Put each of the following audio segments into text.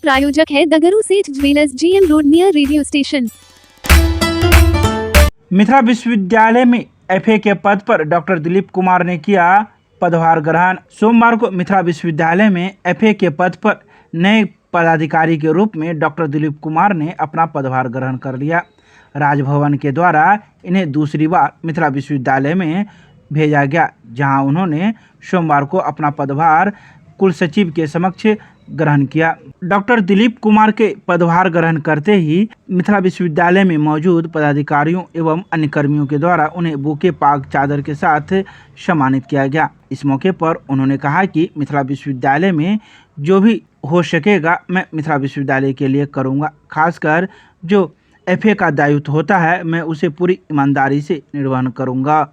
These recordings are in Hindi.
प्रायोजक है दगरू सेठ jewellers, GM road, near radio station. Mithila विश्वविद्यालय में FA के पद पर डॉक्टर दिलीप कुमार ने किया पदभार ग्रहण। सोमवार को मिथिला विश्वविद्यालय में FA के पद पर नए पदाधिकारी के रूप में डॉक्टर दिलीप कुमार ने अपना पदभार ग्रहण कर लिया। राजभवन के द्वारा इन्हें दूसरी बार मिथिला विश्वविद्यालय में भेजा गया, जहां उन्होंने सोमवार को अपना पदभार कुलसचिव के समक्ष ग्रहण किया। डॉक्टर दिलीप कुमार के पदभार ग्रहण करते ही मिथिला विश्वविद्यालय में मौजूद पदाधिकारियों एवं अन्य कर्मियों के द्वारा उन्हें बुके पाग चादर के साथ सम्मानित किया गया। इस मौके पर उन्होंने कहा कि मिथिला विश्वविद्यालय में जो भी हो सकेगा मैं मिथिला विश्वविद्यालय के लिए करूंगा। खासकर जो FA का दायित्व होता है मैं उसे पूरी ईमानदारी से निर्वहन करूंगा।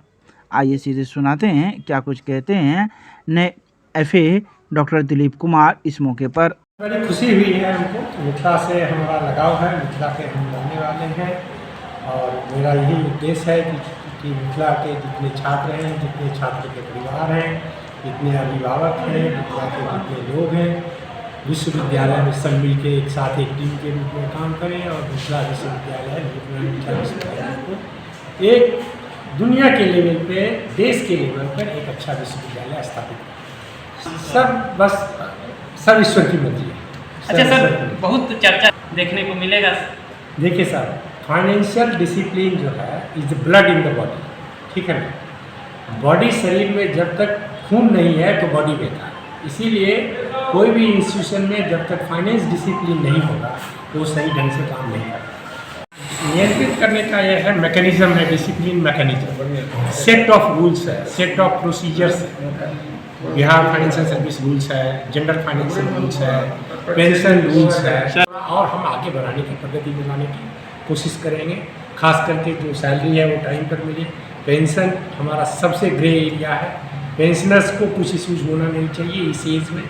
आइए सीधे सुनाते हैं क्या कुछ कहते हैं नए FA डॉक्टर दिलीप कुमार इस मौके पर। बड़ी खुशी हुई है हमको, मिथिला से हमारा लगाव है, मिथिला के हम रहने वाले हैं और मेरा यही उद्देश्य है कि मिथिला के जितने छात्र हैं, जितने छात्र के परिवार हैं, जितने अभिभावक हैं, मिथिला के जितने लोग हैं, विश्वविद्यालय में सब मिल के एक साथ एक टीम के रूप में काम करें और मिथिला विश्वविद्यालय को एक दुनिया के लेवल पे, देश के लेवल पर एक अच्छा विश्वविद्यालय स्थापित करें। सब ईश्वर की मर्जी है। अच्छा सर, बहुत चर्चा देखने को मिलेगा। देखिए सर, फाइनेंशियल डिसिप्लिन जो है is the blood in the body, ठीक है ना। बॉडी शरीर में जब तक खून नहीं है तो बॉडी बेकार है। इसीलिए कोई भी इंस्टीट्यूशन में जब तक फाइनेंस डिसिप्लिन नहीं होगा तो वो सही ढंग से काम नहीं करता। नियंत्रित करने का यह है मैकेनिज्म है, discipline mechanism, set of rules है, सेट ऑफ प्रोसीजर्स है। बिहार फाइनेंशियल सर्विस रूल्स है, जेंडर फाइनेंशियल रूल्स है, पेंशन रूल्स है और हम आगे बढ़ाने की, प्रगति में लाने की कोशिश करेंगे। खास करके जो सैलरी है वो टाइम पर मिले। पेंशन हमारा सबसे ग्रे एरिया है। पेंशनर्स को कुछ इशूज़ होना नहीं चाहिए इस एज में।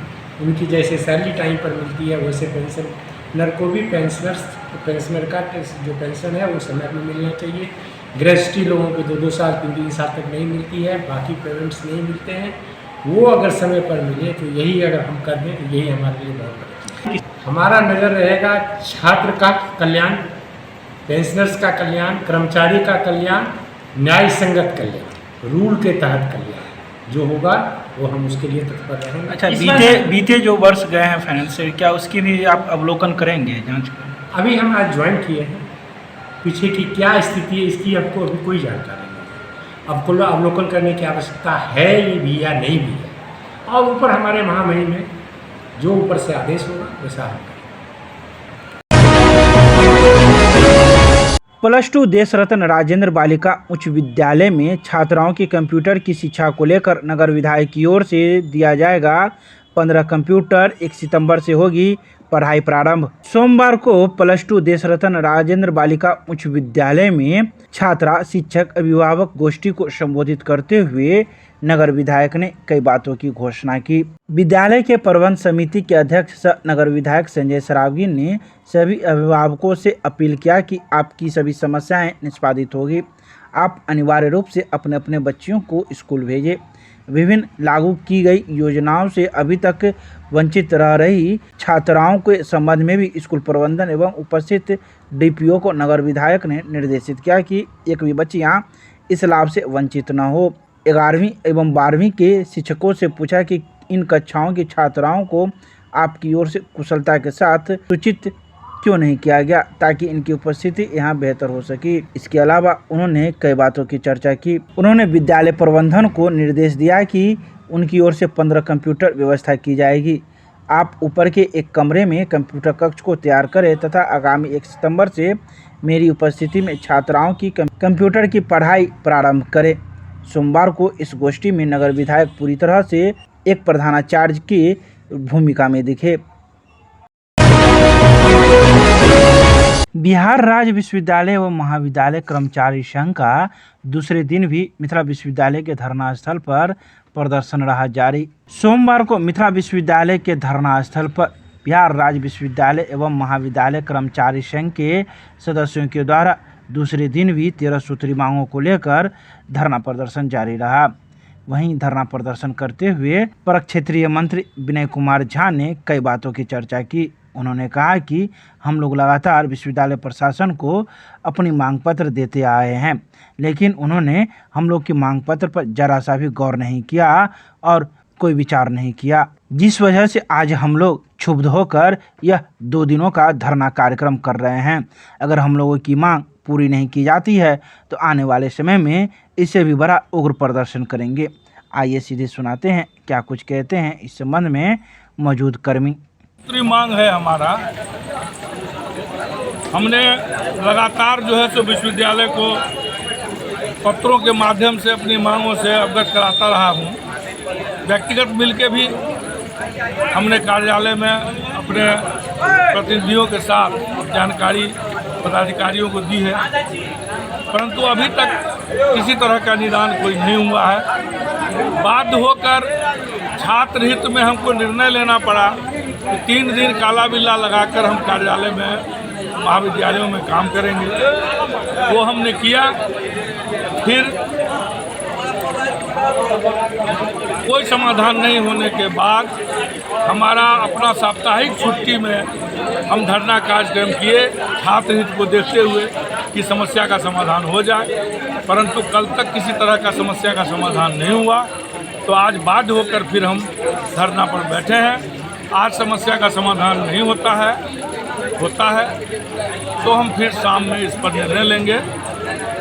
उनकी जैसे सैलरी टाइम पर मिलती है वैसे पेंशनर को भी पेंशनर का जो पेंशन है वो समय पर मिलना चाहिए। ग्रेजुएटी लोगों को 2-2 साल 3-3 साल तक नहीं मिलती है, बाकी पेमेंट्स नहीं मिलते हैं, वो अगर समय पर मिले तो यही अगर हम कर दें तो यही हमारे लिए बहुत बड़ी। हमारा नज़र रहेगा छात्र का कल्याण, पेंशनर्स का कल्याण, कर्मचारी का कल्याण, न्याय संगत कल्याण, रूल के तहत कल्याण जो होगा वो हम उसके लिए तत्पर रहेंगे। अच्छा, बीते जो वर्ष गए हैं फाइनेंशियल, क्या उसकी भी आप अवलोकन करेंगे, जांच? अभी हम आज ज्वाइन किए हैं, पीछे की क्या स्थिति है इसकी हमको अभी कोई जानकारी नहीं। अब कुल अवलोकन करने की आवश्यकता है ये भी या नहीं भी है, और ऊपर हमारे महामहिम में जो ऊपर से आदेश होगा वैसा हम करेंगे। +2 देश रत्न राजेंद्र बालिका उच्च विद्यालय में छात्राओं की कंप्यूटर की शिक्षा को लेकर नगर विधायक की ओर से दिया जाएगा 15 कंप्यूटर। 1 सितंबर से होगी पढ़ाई प्रारंभ। सोमवार को +2 देश रत्न राजेंद्र बालिका उच्च विद्यालय में छात्रा, शिक्षक, अभिभावक गोष्ठी को संबोधित करते हुए नगर विधायक ने कई बातों की घोषणा की। विद्यालय के प्रबंध समिति के अध्यक्ष नगर विधायक संजय सरावगी ने सभी अभिभावकों से अपील किया कि आपकी सभी समस्याएं निष्पादित होगी। आप अनिवार्य रूप से अपने अपने बच्चियों को स्कूल भेजें। विभिन्न लागू की गई योजनाओं से अभी तक वंचित रह रही छात्राओं के संबंध में भी स्कूल प्रबंधन एवं उपस्थित DPO को नगर विधायक ने निर्देशित किया कि एक भी बच्चियां इस लाभ से वंचित न हो। 11वीं एवं 12वीं के शिक्षकों से पूछा कि इन कक्षाओं की छात्राओं को आपकी ओर से कुशलता के साथ सूचित क्यों नहीं किया गया ताकि इनकी उपस्थिति यहाँ बेहतर हो सके। इसके अलावा उन्होंने कई बातों की चर्चा की। उन्होंने विद्यालय प्रबंधन को निर्देश दिया कि उनकी ओर से 15 कंप्यूटर व्यवस्था की जाएगी। आप ऊपर के एक कमरे में कंप्यूटर कक्ष को तैयार करें तथा आगामी 1 सितंबर से मेरी उपस्थिति में छात्राओं की कंप्यूटर की पढ़ाई प्रारंभ करें। सोमवार को इस गोष्ठी में नगर विधायक पूरी तरह से एक प्रधानाचार्य की भूमिका में दिखे। बिहार राज्य विश्वविद्यालय एवं महाविद्यालय कर्मचारी संघ का दूसरे दिन भी मिथिला विश्वविद्यालय के धरना स्थल पर प्रदर्शन रहा जारी। सोमवार को मिथिला विश्वविद्यालय के धरना स्थल पर बिहार राज्य विश्वविद्यालय एवं महाविद्यालय कर्मचारी संघ के सदस्यों के द्वारा दूसरे दिन भी 13 सूत्री मांगों को लेकर धरना प्रदर्शन जारी रहा। वहीं धरना प्रदर्शन करते हुए प्रक्षेत्रीय मंत्री विनय कुमार झा ने कई बातों की चर्चा की। उन्होंने कहा कि हम लोग लगातार विश्वविद्यालय प्रशासन को अपनी मांग पत्र देते आए हैं, लेकिन उन्होंने हम लोग की मांग पत्र पर जरा सा भी गौर नहीं किया और कोई विचार नहीं किया, जिस वजह से आज हम लोग क्षुब्ध होकर यह 2 दिनों का धरना कार्यक्रम कर रहे हैं। अगर हम लोगों की मांग पूरी नहीं की जाती है तो आने वाले समय में इससे भी बड़ा उग्र प्रदर्शन करेंगे। आइए सीधे सुनाते हैं क्या कुछ कहते हैं इस संबंध में मौजूद कर्मी। दूसरी मांग है हमारा, हमने लगातार जो है सो विश्वविद्यालय को पत्रों के माध्यम से अपनी मांगों से अवगत कराता रहा हूँ। व्यक्तिगत मिलके भी हमने कार्यालय में अपने प्रतिनिधियों के साथ जानकारी पदाधिकारियों को दी है, परंतु अभी तक किसी तरह का निदान कोई नहीं हुआ है। बाध्य होकर छात्र हित में हमको निर्णय लेना पड़ा कि 3 दिन काला बिल्ला लगाकर हम कार्यालय में महाविद्यालयों में काम करेंगे। वो हमने किया, फिर कोई समाधान नहीं होने के बाद हमारा अपना साप्ताहिक छुट्टी में हम धरना कार्यक्रम किए, छात्र हित को देखते हुए कि समस्या का समाधान हो जाए, परंतु कल तक किसी तरह का समस्या का समाधान नहीं हुआ। तो आज बाध्य होकर फिर हम धरना पर बैठे हैं। आज समस्या का समाधान नहीं होता है तो हम फिर शाम में इस पर निर्णय लेंगे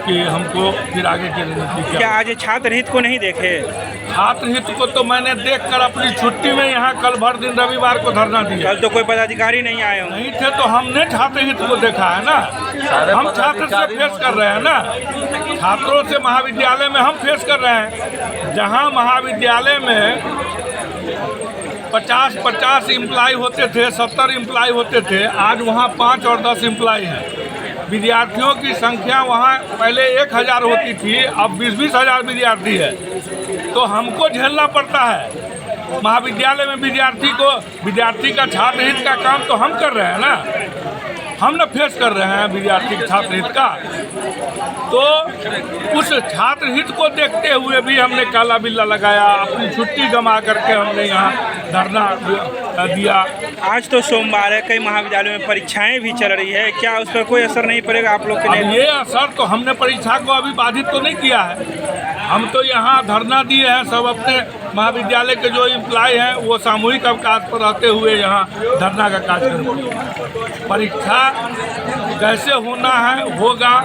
कि हमको फिर आगे की रणनीति क्या आज छात्र हित को नहीं देखे? छात्र हित को तो मैंने देखकर अपनी छुट्टी में यहाँ कल भर दिन रविवार को धरना दिया। कल तो कोई पदाधिकारी नहीं आए होंगे। नहीं थे तो हमने छात्र हित को देखा है ना, हम छात्र से फेस कर रहे हैं ना, छात्रों से महाविद्यालय में हम फेस कर रहे हैं। जहाँ महाविद्यालय में 50 एम्प्लॉय होते थे, 70 एम्प्लॉय होते थे, आज वहाँ 5 और 10 एम्प्लॉय हैं। विद्यार्थियों की संख्या वहाँ पहले 1000 होती थी, अब 20-20 हज़ार विद्यार्थी है। तो हमको झेलना पड़ता है। महाविद्यालय में विद्यार्थी का छात्र हित का काम तो हम कर रहे हैं ना, हम न फेस कर रहे हैं विद्यार्थी के छात्र हित का। तो उस छात्र हित को देखते हुए भी हमने काला बिल्ला लगाया, अपनी छुट्टी गंवा करके हमने यहाँ धरना दिया। आज तो सोमवार है, कई महाविद्यालयों में परीक्षाएं भी चल रही है, क्या उस पर कोई असर नहीं पड़ेगा आप लोग के लिए? ये असर तो हमने परीक्षा को अभी बाधित तो नहीं किया है। हम तो यहाँ धरना दिए हैं, सब अपने महाविद्यालय के जो एम्प्लॉय हैं वो सामूहिक अवकाश पर रहते हुए यहाँ धरना का कार्यक्रम। परीक्षा कैसे होना है होगा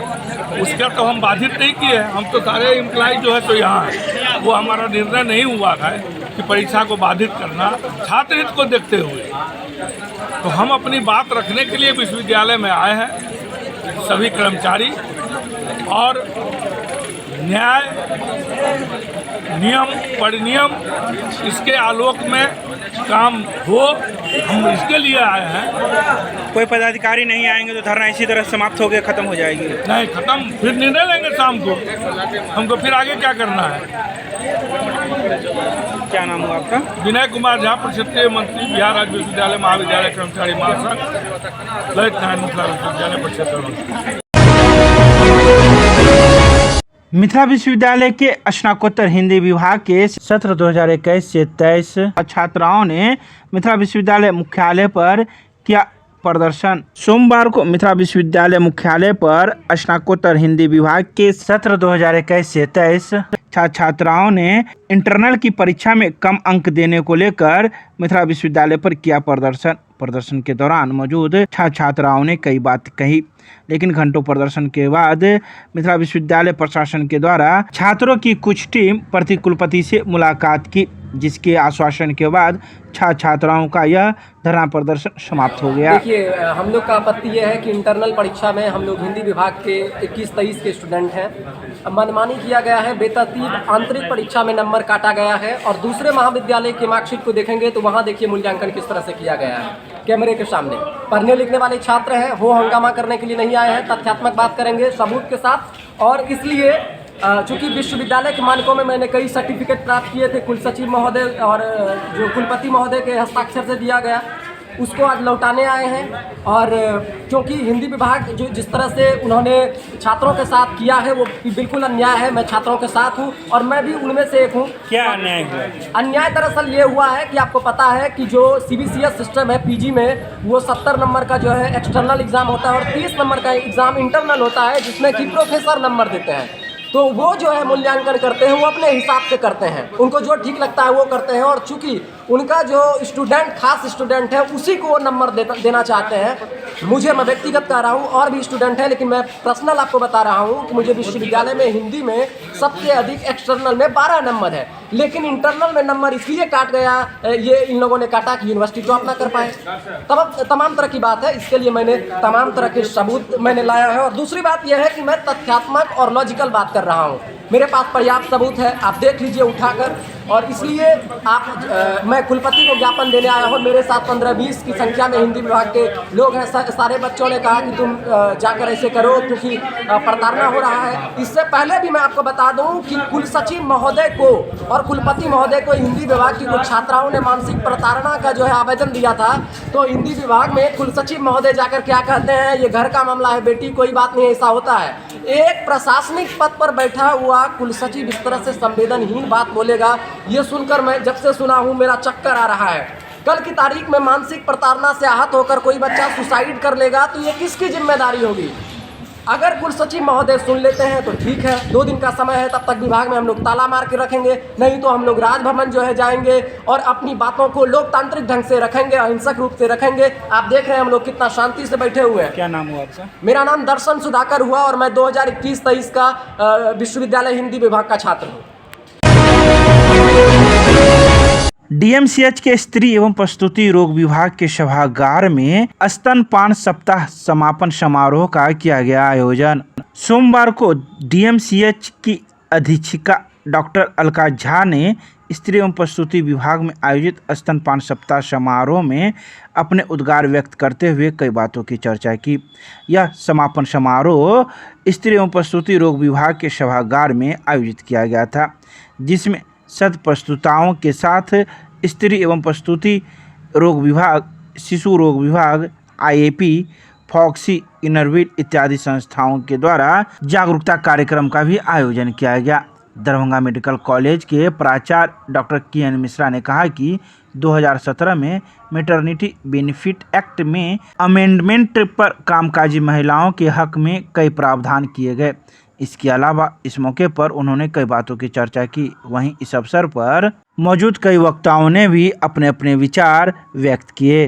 उसका तो हम बाधित नहीं किए हैं। हम तो सारे एम्प्लॉय जो है तो यहाँ हैं, वो हमारा निर्णय नहीं हुआ था कि परीक्षा को बाधित करना छात्र हित को देखते हुए। तो हम अपनी बात रखने के लिए विश्वविद्यालय में आए हैं। सभी कर्मचारी और न्याय नियम परिनियम इसके आलोक में काम हो, हम इसके लिए आए हैं। कोई पदाधिकारी नहीं आएंगे तो धरना इसी तरह समाप्त होकर खत्म हो जाएगी? नहीं खत्म, फिर निर्णय लेंगे शाम को, हमको फिर आगे क्या करना है। क्या नाम हुआ आपका? विनय कुमार झा, प्रक्षेत्रीय मंत्री, बिहार राज्य विश्वविद्यालय महाविद्यालय कर्मचारी महासंघ, ललित नारायण मिथिला विश्वविद्यालय प्रक्षेत्र मंत्री। मिथिला विश्वविद्यालय के स्नातकोत्तर हिंदी विभाग के सत्र 2021 से 23 छात्राओं ने मिथिला विश्वविद्यालय मुख्यालय पर किया प्रदर्शन। सोमवार को मिथिला विश्वविद्यालय मुख्यालय पर स्नातकोत्तर हिंदी विभाग के सत्र 2021 से 23 छात्राओं ने इंटरनल की परीक्षा में कम अंक देने को लेकर मिथिला विश्वविद्यालय पर किया प्रदर्शन के दौरान मौजूद छात्राओं ने कई बात कही, लेकिन घंटों प्रदर्शन के बाद मिथिला विश्वविद्यालय प्रशासन के द्वारा छात्रों की कुछ टीम प्रतिकुलपति से मुलाकात की, जिसके आश्वासन के बाद छात्राओं का यह धरना प्रदर्शन समाप्त हो गया। देखिए, हम लोग का आपत्ति यह है कि इंटरनल परीक्षा में हम लोग हिंदी विभाग के 21-23 के स्टूडेंट हैं। मनमानी किया गया है, बेतरतीब आंतरिक परीक्षा में नंबर काटा गया है और दूसरे महाविद्यालय की मार्कशीट को देखेंगे तो वहाँ देखिए मूल्यांकन किस तरह से किया गया है कैमरे के सामने। पढ़ने लिखने वाले छात्र हैं, वो हंगामा करने के लिए नहीं आए हैं, तथ्यात्मक बात करेंगे सबूत के साथ। और इसलिए चूँकि विश्वविद्यालय के मानकों में मैंने कई सर्टिफिकेट प्राप्त किए थे कुल सचिव महोदय और जो कुलपति महोदय के हस्ताक्षर से दिया गया, उसको आज लौटाने आए हैं। और क्योंकि हिंदी विभाग जो जिस तरह से उन्होंने छात्रों के साथ किया है वो बिल्कुल अन्याय है। मैं छात्रों के साथ हूँ और मैं भी उनमें से एक हूँ। क्या अन्याय हुआ? अन्याय दरअसल ये हुआ है कि आपको पता है कि जो CBCS सिस्टम है पीजी में, वो 70 नंबर का जो है एक्सटर्नल एग्ज़ाम होता है और 30 नंबर का एग्ज़ाम इंटरनल होता है, जिसमें कि प्रोफेसर नंबर देते हैं। तो वो जो है मूल्यांकन करते हैं, वो अपने हिसाब से करते हैं, उनको जो ठीक लगता है वो करते हैं। और चूंकि उनका जो स्टूडेंट खास स्टूडेंट है उसी को वो नंबर देना चाहते हैं। मैं व्यक्तिगत कह रहा हूँ, और भी स्टूडेंट हैं, लेकिन मैं पर्सनल आपको बता रहा हूँ कि मुझे विश्वविद्यालय में हिंदी में सबसे अधिक एक्सटर्नल में 12 नंबर है, लेकिन इंटरनल में नंबर इसलिए काट गया, ये इन लोगों ने काटा कि यूनिवर्सिटी टॉप ना कर पाए। तमाम तरह की बात है, इसके लिए मैंने तमाम तरह के सबूत मैंने लाया है। और दूसरी बात यह है कि मैं तथ्यात्मक और लॉजिकल बात कर रहा हूँ, मेरे पास पर्याप्त सबूत है, आप देख लीजिए उठाकर। और इसलिए मैं कुलपति को ज्ञापन देने आया हूँ। मेरे साथ 15-20 की संख्या में हिंदी विभाग के लोग हैं। सारे बच्चों ने कहा कि तुम जाकर ऐसे करो क्योंकि प्रताड़ना हो रहा है। इससे पहले भी मैं आपको बता दूं कि कुलसचिव महोदय को और कुलपति महोदय को हिंदी विभाग की कुछ छात्राओं ने मानसिक प्रताड़ना का जो है आवेदन दिया था। तो हिंदी विभाग में कुलसचिव महोदय जाकर क्या कहते हैं, ये घर का मामला है बेटी, कोई बात नहीं, ऐसा होता है। एक प्रशासनिक पद पर बैठा हुआ कुलसचिव इस तरह से संवेदनहीन बात बोलेगा, ये सुनकर मैं जब से सुना हूँ मेरा चक्कर आ रहा है। कल की तारीख में मानसिक प्रताड़ना से आहत होकर कोई बच्चा सुसाइड कर लेगा तो ये किसकी जिम्मेदारी होगी? अगर कुलसचिव महोदय सुन लेते हैं तो ठीक है, 2 दिन का समय है, तब तक विभाग में हम लोग ताला मार के रखेंगे, नहीं तो हम लोग राजभवन जो है जाएंगे और अपनी बातों को लोकतांत्रिक ढंग से रखेंगे, अहिंसक रूप से रखेंगे। आप देख रहे हैं हम लोग कितना शांति से बैठे हुए हैं। क्या नाम हुआ आपका? मेरा नाम दर्शन सुधाकर हुआ और मैं 2021-23 का विश्वविद्यालय हिंदी विभाग का छात्र हूँ। DMCH के स्त्री एवं प्रसूति रोग विभाग के सभागार में स्तनपान सप्ताह समापन समारोह का किया गया आयोजन। सोमवार को DMCH की अधीक्षिका डॉक्टर अलका झा ने स्त्री एवं प्रसूति विभाग में आयोजित स्तनपान सप्ताह समारोह में अपने उद्गार व्यक्त करते हुए कई बातों की चर्चा की। यह समापन समारोह स्त्री एवं प्रसूति रोग विभाग के सभागार में आयोजित किया गया था, जिसमें प्रस्तुताओं के साथ स्त्री एवं प्रसूति रोग विभाग, शिशु रोग विभाग, IAP, फॉक्सी, इनरविल इत्यादि संस्थाओं के द्वारा जागरूकता कार्यक्रम का भी आयोजन किया गया। दरभंगा मेडिकल कॉलेज के प्राचार्य डॉक्टर KN मिश्रा ने कहा कि 2017 में मैटरनिटी बेनिफिट एक्ट में अमेंडमेंट पर कामकाजी महिलाओं के हक में कई प्रावधान किए गए। इसके अलावा इस मौके पर उन्होंने कई बातों की चर्चा की। वहीं इस अवसर पर मौजूद कई वक्ताओं ने भी अपने अपने विचार व्यक्त किए।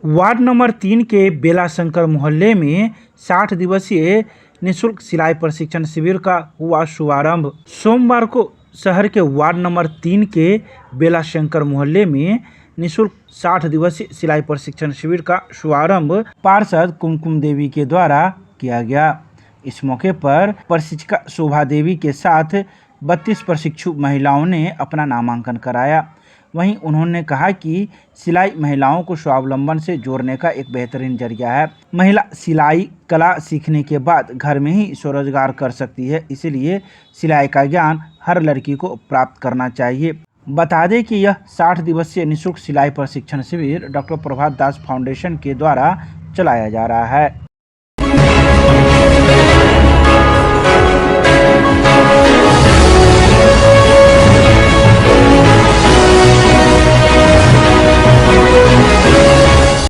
वार्ड नंबर 3 के बेला शंकर मोहल्ले में 60 दिवसीय निःशुल्क सिलाई प्रशिक्षण शिविर का हुआ शुभारंभ। सोमवार को शहर के वार्ड नंबर 3 के बेला शंकर मोहल्ले में निःशुल्क 60 दिवसीय सिलाई प्रशिक्षण शिविर का शुभारंभ पार्षद कुमकुम देवी के द्वारा किया गया। इस मौके पर प्रशिक्षिका शोभा देवी के साथ 32 प्रशिक्षु महिलाओं ने अपना नामांकन कराया। वहीं उन्होंने कहा कि सिलाई महिलाओं को स्वावलंबन से जोड़ने का एक बेहतरीन जरिया है। महिला सिलाई कला सीखने के बाद घर में ही स्वरोजगार कर सकती है, इसलिए सिलाई का ज्ञान हर लड़की को प्राप्त करना चाहिए। बता दें कि यह 60 दिवसीय निःशुल्क सिलाई प्रशिक्षण शिविर डॉक्टर प्रभात दास फाउंडेशन के द्वारा चलाया जा रहा है।